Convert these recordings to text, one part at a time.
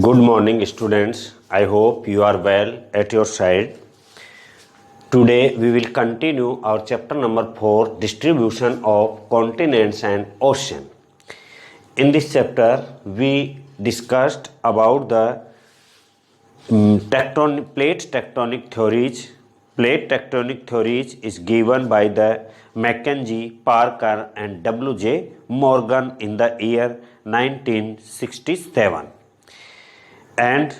Good morning, students. I hope you are well at your side. Today we will continue our chapter number 4, distribution of continents and ocean. In this chapter we discussed about the plate tectonic theories. Plate tectonic theories is given by the Mackenzie, Parker and W.J. Morgan in the year 1967. And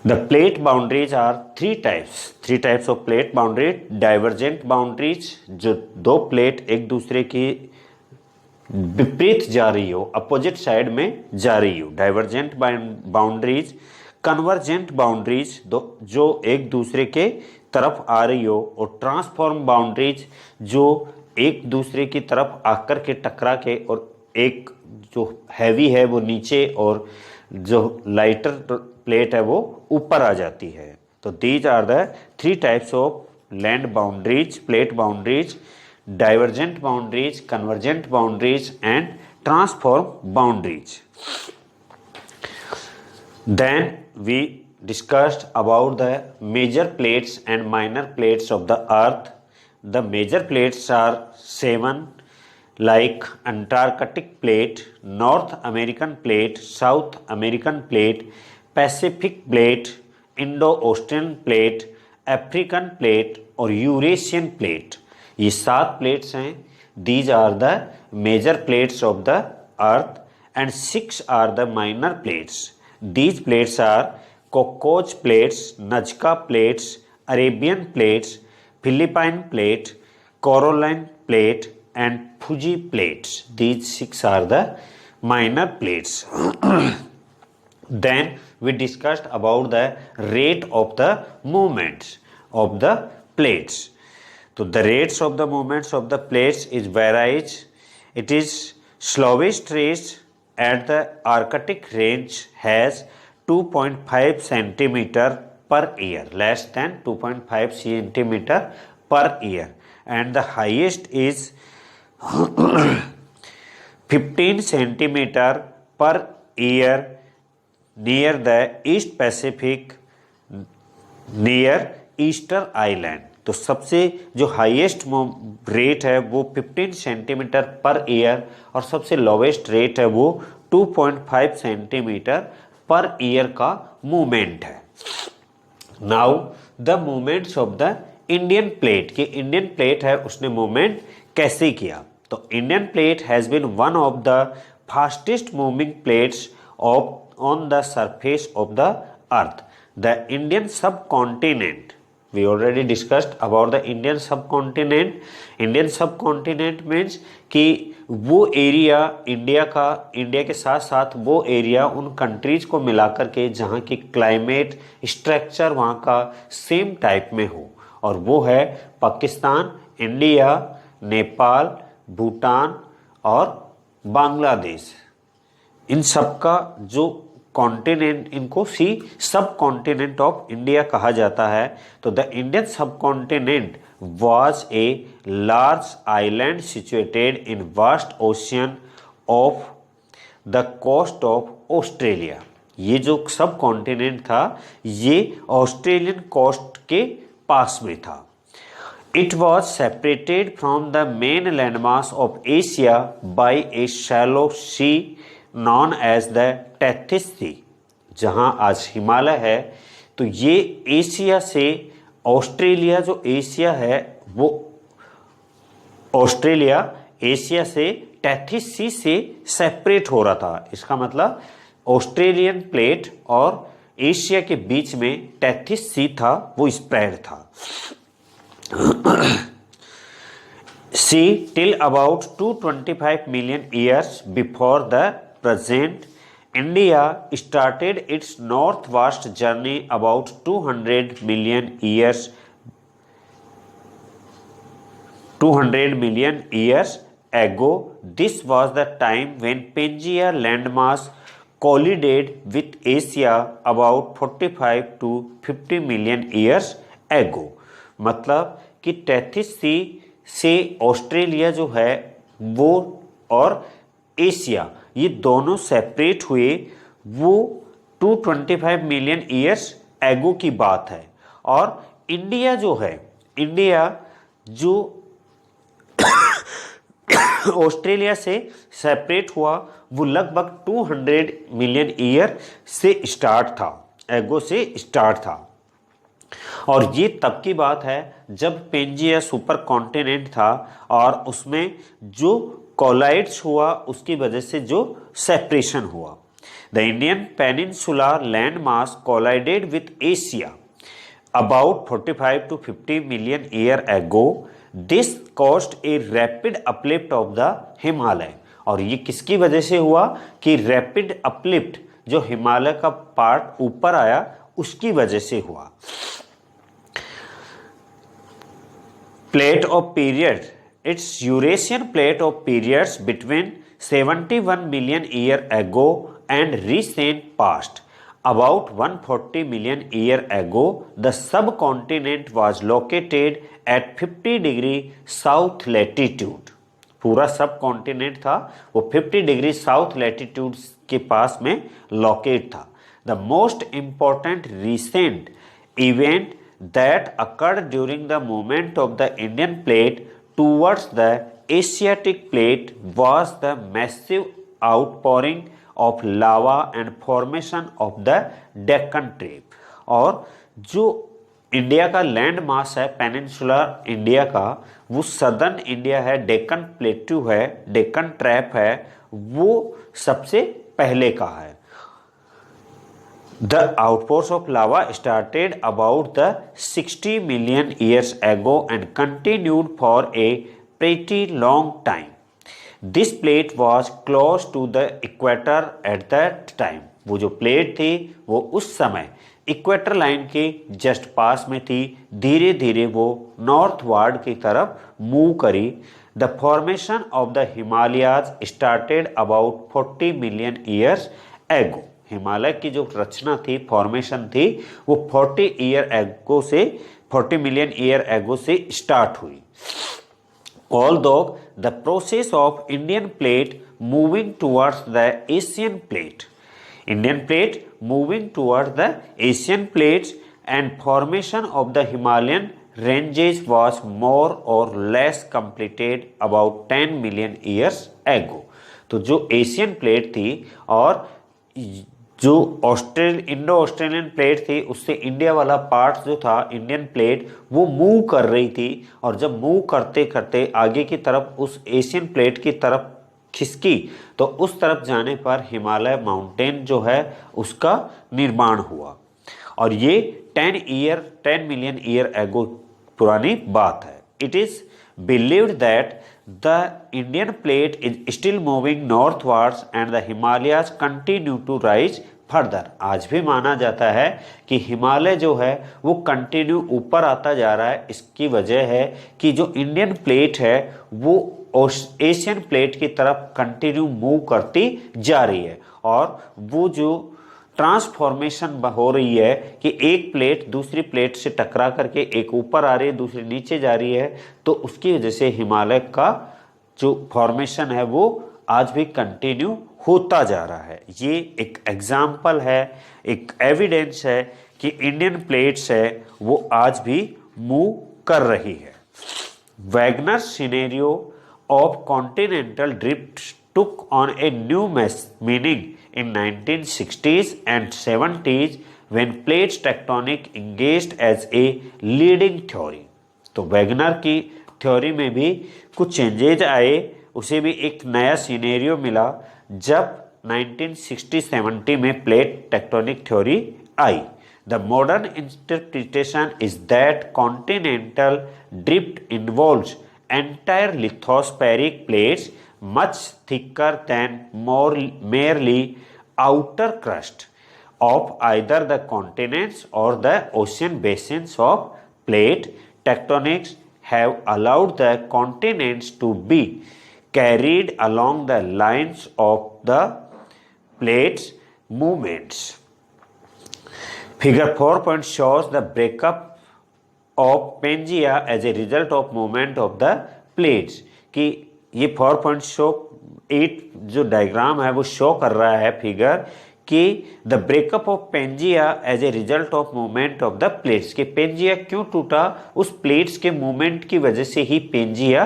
the plate boundaries are three types of plate boundary. Divergent boundaries, जो दो plate एक दूसरे की विपरीत जा रही हो, opposite side में जा रही हो, डाइवर्जेंट बाउंड्रीज. कन्वर्जेंट बाउंड्रीज, जो एक दूसरे के तरफ आ रही हो. और ट्रांसफॉर्म बाउंड्रीज, जो एक दूसरे की तरफ आकर के टकरा के, और एक जो हैवी है वो नीचे और जो लाइटर प्लेट है वो ऊपर आ जाती है. तो these are the three types of land boundaries, plate boundaries: divergent boundaries, convergent boundaries and transform boundaries. Then we discussed about the major plates and minor plates of the earth. The major plates are 7, like Antarctic plate, North American plate, South American plate, Pacific plate, Indo-Australian plate, African plate और Eurasian plate. ये 7 plates हैं. These are the major plates of the earth and 6 are the minor plates. These plates are Cocos plates, Nazca plates, Arabian plates, Philippine plate, Caroline plate and Fiji plates. These 6 are the minor plates. Then we discussed about the rate of the movements of the plates. So the rates of the movements of the plates is varies. It is slowest rate at the Arctic range has 2.5 centimeter per year, less than 2.5 centimeter per year, and the highest is 15 centimeter per year near the East Pacific, near Easter island. तो सबसे जो highest rate है वो 15 centimetre per year और सबसे lowest rate है वो 2.5 centimetre per year का मूवमेंट है. Now the movements of the Indian plate, कि इंडियन प्लेट है उसने मूवमेंट कैसे किया. तो Indian plate has been one of the fastest moving plates of on the surface of the earth. The Indian subcontinent, we already discussed about the Indian subcontinent. Indian subcontinent means कि वो area India के साथ साथ वो area उन countries को मिलाकर के जहाँ की क्लाइमेट स्ट्रक्चर वहाँ का सेम टाइप में हो, और वो है पाकिस्तान, इंडिया, नेपाल, भूटान और बांग्लादेश. इन सब का जो कॉन्टिनेंट, इनको सब कॉन्टिनेंट ऑफ इंडिया कहा जाता है. तो the Indian subcontinent was a large island situated in vast ocean off the coast of Australia. ये जो सब कॉन्टिनेंट था ये ऑस्ट्रेलियन कोस्ट के पास में था. It was separated from the main landmass of Asia by a shallow sea known as the Tethys Sea. जहाँ आज हिमालय है, तो ये एशिया से ऑस्ट्रेलिया, जो एशिया है वो ऑस्ट्रेलिया एशिया से टेथिस सी से सेपरेट हो रहा था. इसका मतलब ऑस्ट्रेलियन प्लेट और एशिया के बीच में टेथिस सी था, वो स्प्रेड था. See, till about 225 million years before the present, India started its northwest journey about 200 million years ago. This was the time when Pangaea landmass collided with Asia about 45 to 50 million years ago. मतलब कि Tethys sea से Australia जो है वो और Asia, ये दोनों separate हुए वो 225 मिलियन ईयर्स एगो की बात है। और इंडिया जो है, इंडिया जो ऑस्ट्रेलिया से सेपरेट हुआ वो लगभग 200 मिलियन ईयर से स्टार्ट था, एगो से स्टार्ट था। और ये तब की बात है जब पेंजिया सुपर कॉन्टिनेंट था और उसमें जो कोलाइड्स हुआ उसकी वजह से जो सेपरेशन हुआ। The Indian peninsula land mass collided with Asia about 45 to 50 million year ago. This caused a rapid uplift of the Himalaya. और ये किसकी वजह से हुआ कि रैपिड अपलिफ्ट जो हिमालय का पार्ट ऊपर आया उसकी वजह से हुआ। Plate of period, it's Eurasian plate of periods between 71 million year ago and recent past. About 140 million year ago, the subcontinent was located at 50 degree south latitude. पूरा सब कॉन्टिनेंट था वो 50 डिग्री साउथ लैटिट्यूड के पास में locate था। The most important recent event that occurred during the movement of the Indian plate towards the Asiatic plate was the massive outpouring of lava and formation of the Deccan trap. और जो India का land mass है peninsular India का, वो southern India है, Deccan plateau है, Deccan trap है, वो सबसे पहले का है। The outpours of lava started about the 60 million years ago and continued for a pretty long time. This plate was close to the equator at that time. वो जो प्लेट थी वो उस समय इक्वेटर लाइन के जस्ट पास में थी। धीरे धीरे वो नॉर्थवार्ड की तरफ मूव करी। The formation of the Himalayas started about 40 million years एगो। हिमालय की जो रचना थी, फॉर्मेशन थी, वो 40 मिलियन ईयर एगो से स्टार्ट हुई। Although the process of Indian plate moving towards the Asian plate, Indian plate moving towards the Asian plates and formation of the Himalayan ranges was more or less completed about 10 million years ago. तो जो Asian plate थी और जो Indo Australian plate थी उससे India वाला part जो था इंडियन प्लेट वो मूव कर रही थी। और जब मूव करते करते आगे की तरफ उस एशियन प्लेट की तरफ खिसकी तो उस तरफ जाने पर हिमालय माउंटेन जो है उसका निर्माण हुआ। और ये 10 मिलियन ईयर एगो पुरानी बात है। It is believed that the Indian plate is still moving northwards and the Himalayas continue to rise further. आज भी माना जाता है कि हिमालय जो है वो कंटिन्यू ऊपर आता जा रहा है। इसकी वजह है कि जो इंडियन प्लेट है वो एशियन प्लेट की तरफ कंटिन्यू मूव करती जा रही है। और वो जो ट्रांसफॉर्मेशन हो रही है कि एक प्लेट दूसरी प्लेट से टकरा करके एक ऊपर आ रही है, दूसरी नीचे जा रही है, तो उसकी वजह से हिमालय का जो फॉर्मेशन है वो आज भी कंटिन्यू होता जा रहा है। ये एक एग्जाम्पल है, एक एविडेंस है कि इंडियन प्लेट्स है वो आज भी मूव कर रही है। Wagner scenario of continental drift took on a new meaning in 1960s and 70s when plate tectonic engaged as a leading theory. तो वैगनर की थ्योरी में भी कुछ चेंजेज आए, उसे भी एक नया सिनेरियो मिला जब 1960-70 में plate tectonic theory I. The modern interpretation is that continental drift involves entire lithospheric plates much thicker than merely outer crust of either the continents or the ocean basins of plate tectonics have allowed the continents to be carried along the lines of the plates movements. Figure 4 shows the breakup of Pangaea as a result of movement of the plates. कि ये 4.8 जो diagram है वो show कर रहा है figure कि the breakup of Pangaea as a result of movement of the plates, के पेंजिया क्यों टूटा, उस प्लेट्स के मूवमेंट की वजह से ही पेंजिया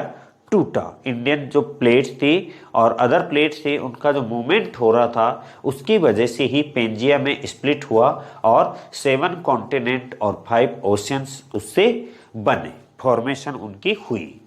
टूटा। इंडियन जो प्लेट्स थी और अदर प्लेट्स थी उनका जो मूवमेंट हो रहा था उसकी वजह से ही पेंजिया में स्प्लिट हुआ और 7 कॉन्टिनेंट और 5 ओशियंस उससे बने, फॉर्मेशन उनकी हुई।